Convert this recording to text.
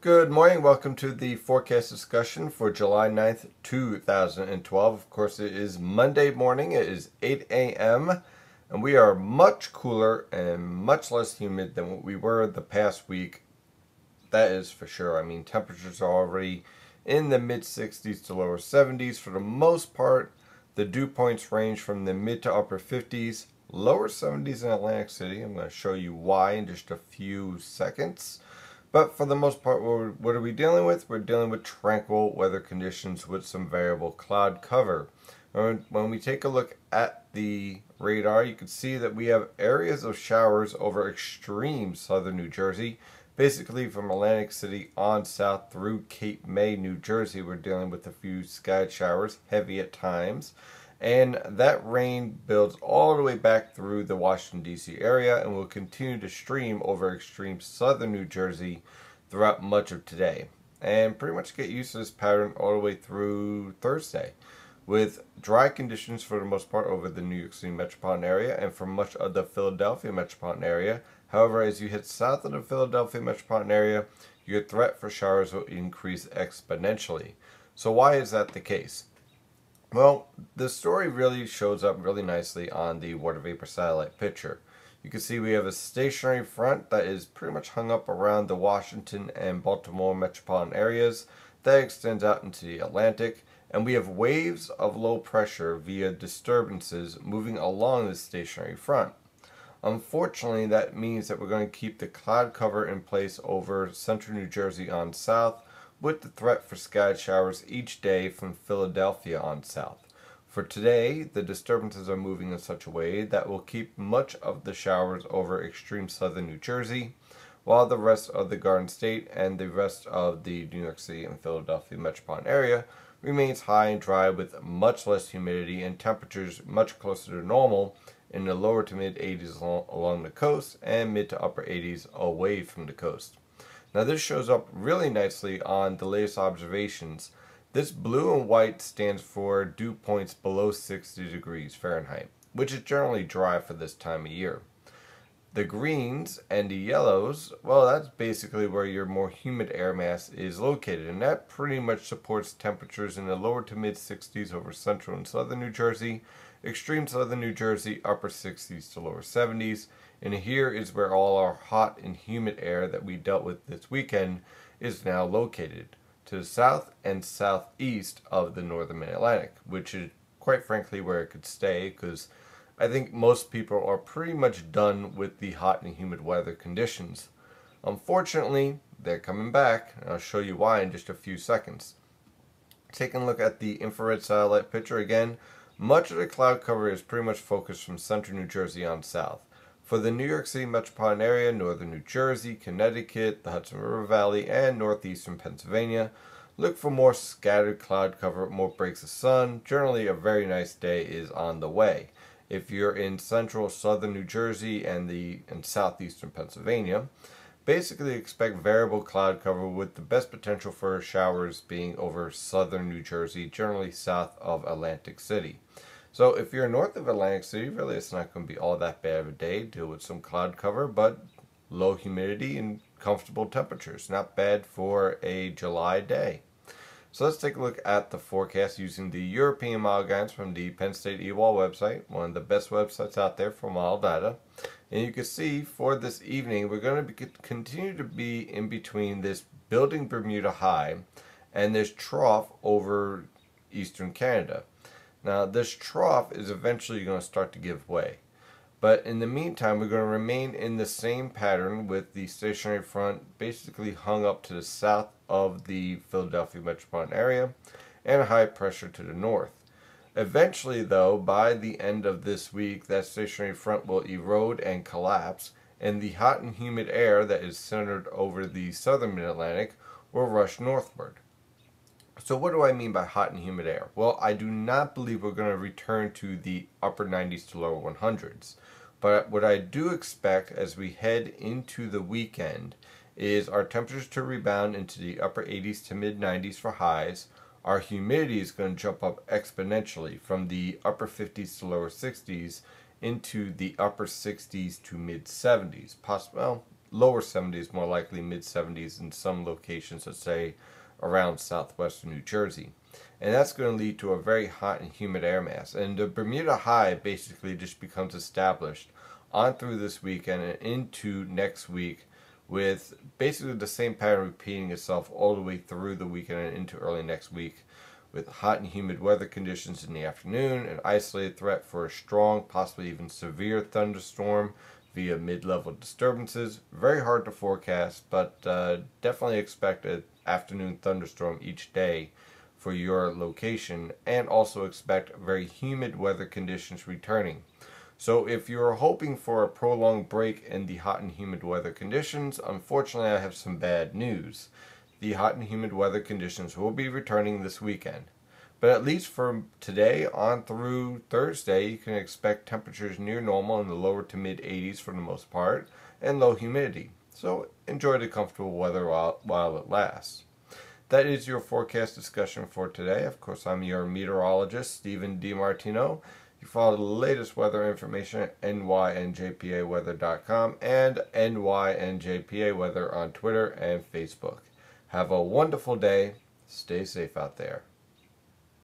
Good morning. Welcome to the forecast discussion for July 9th, 2012. Of course, it is Monday morning. It is 8 a.m. and we are much cooler and much less humid than what we were the past week. That is for sure. I mean, temperatures are already in the mid 60s to lower 70s for the most part. The dew points range from the mid to upper 50s, lower 70s in Atlantic City. I'm going to show you why in just a few seconds. But for the most part, what are we dealing with? We're dealing with tranquil weather conditions with some variable cloud cover. When we take a look at the radar, you can see that we have areas of showers over extreme southern New Jersey. Basically from Atlantic City on south through Cape May, New Jersey, we're dealing with a few scattered showers, heavy at times. And that rain builds all the way back through the Washington, D.C. area and will continue to stream over extreme southern New Jersey throughout much of today. And pretty much get used to this pattern all the way through Thursday, with dry conditions for the most part over the New York City metropolitan area and for much of the Philadelphia metropolitan area. However, as you head south of the Philadelphia metropolitan area, your threat for showers will increase exponentially. So why is that the case? Well, the story really shows up really nicely on the water vapor satellite picture. You can see we have a stationary front that is pretty much hung up around the Washington and Baltimore metropolitan areas that extends out into the Atlantic, and we have waves of low pressure via disturbances moving along the stationary front. Unfortunately, that means that we're going to keep the cloud cover in place over central New Jersey on south, with the threat for scattered showers each day from Philadelphia on south. For today, the disturbances are moving in such a way that will keep much of the showers over extreme southern New Jersey, while the rest of the Garden State and the rest of the New York City and Philadelphia metropolitan area remains high and dry with much less humidity and temperatures much closer to normal in the lower to mid 80s along the coast and mid to upper 80s away from the coast. Now this shows up really nicely on the latest observations. This blue and white stands for dew points below 60 degrees Fahrenheit, which is generally dry for this time of year. The greens and the yellows, well, that's basically where your more humid air mass is located, and that pretty much supports temperatures in the lower to mid 60s over central and southern New Jersey, extreme southern New Jersey, upper 60s to lower 70s, and here is where all our hot and humid air that we dealt with this weekend is now located, to the south and southeast of the northern mid-Atlantic, which is quite frankly where it could stay, because I think most people are pretty much done with the hot and humid weather conditions. Unfortunately, they're coming back, and I'll show you why in just a few seconds. Taking a look at the infrared satellite picture again, much of the cloud cover is pretty much focused from central New Jersey on south. For the New York City metropolitan area, northern New Jersey, Connecticut, the Hudson River Valley, and northeastern Pennsylvania, look for more scattered cloud cover, more breaks of sun. Generally, a very nice day is on the way. If you're in central southern New Jersey and southeastern Pennsylvania, basically expect variable cloud cover with the best potential for showers being over southern New Jersey, generally south of Atlantic City. So if you're north of Atlantic City, really it's not going to be all that bad of a day. Deal with some cloud cover, but low humidity and comfortable temperatures. Not bad for a July day. So let's take a look at the forecast using the European model guidance from the Penn State EWAL website, one of the best websites out there for model data. And you can see for this evening, we're going to continue to be in between this building Bermuda high and this trough over eastern Canada. Now this trough is eventually going to start to give way. But in the meantime, we're going to remain in the same pattern with the stationary front basically hung up to the south of the Philadelphia metropolitan area and high pressure to the north. Eventually though, by the end of this week, that stationary front will erode and collapse, and the hot and humid air that is centered over the southern mid-Atlantic will rush northward. So what do I mean by hot and humid air? Well, I do not believe we're going to return to the upper 90s to lower 100s. But what I do expect as we head into the weekend is our temperatures to rebound into the upper 80s to mid 90s for highs. Our humidity is going to jump up exponentially from the upper 50s to lower 60s into the upper 60s to mid 70s. Well, lower 70s, more likely mid 70s in some locations, let's say around southwestern New Jersey. And that's going to lead to a very hot and humid air mass. And the Bermuda high basically just becomes established on through this weekend and into next week, with basically the same pattern repeating itself all the way through the weekend and into early next week, with hot and humid weather conditions in the afternoon, an isolated threat for a strong, possibly even severe thunderstorm via mid-level disturbances. Very hard to forecast, but definitely expect an afternoon thunderstorm each day for your location, and also expect very humid weather conditions returning. So if you're hoping for a prolonged break in the hot and humid weather conditions, unfortunately I have some bad news. The hot and humid weather conditions will be returning this weekend. But at least from today on through Thursday, you can expect temperatures near normal in the lower to mid 80s for the most part, and low humidity. So enjoy the comfortable weather while it lasts. That is your forecast discussion for today. Of course, I'm your meteorologist, Stephen DiMartino. You follow the latest weather information at nynjpaweather.com and nynjpaweather on Twitter and Facebook. Have a wonderful day. Stay safe out there.